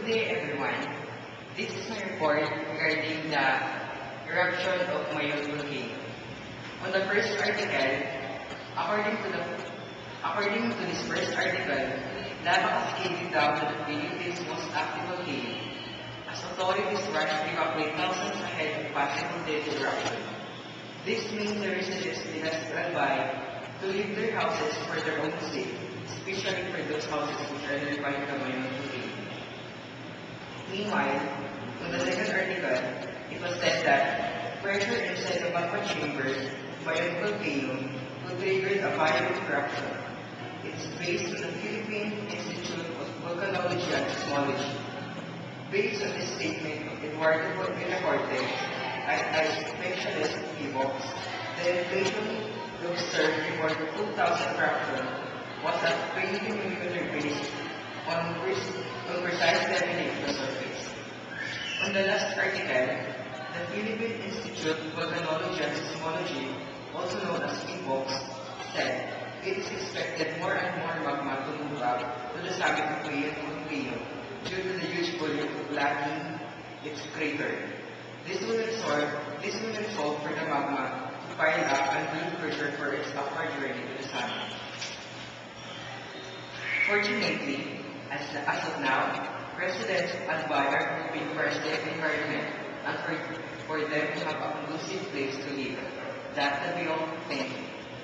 day, everyone. This is my report regarding the eruption of Mayon volcano. On the first article, according to the according to this first article, lava cascaded down to the Philippines' most active volcano as authorities rush to evacuate thousands ahead of possible death eruption. This means the residents did not stand by to leave their houses for their own sake, especially for those houses which are nearby the Mayon volcano. Meanwhile, on the second article, it was said that pressure inside the magma chambers by a volcano could trigger a violent eruption. It's based on the Philippine Institute of Volcanology and Seismology. Based on the statement of Eduardo Villacorte, a specialist in Vox, the inflation observed before the 2000 eruption was at 20 millimeter based on precise definition of the surface. On the last article, the Philippine Institute of Volcanology and Seismology, also known as PHIVOLCS, said it is expected more and more magma to move up to the summit of Mayon volcano due to the huge volume lacking its crater. This will result for the magma to pile up and build pressure for its upward journey to the summit. Fortunately, as of now, residents and buyers are hoping for a safe environment and for them to have a conducive place to live. That will be all. Thank you.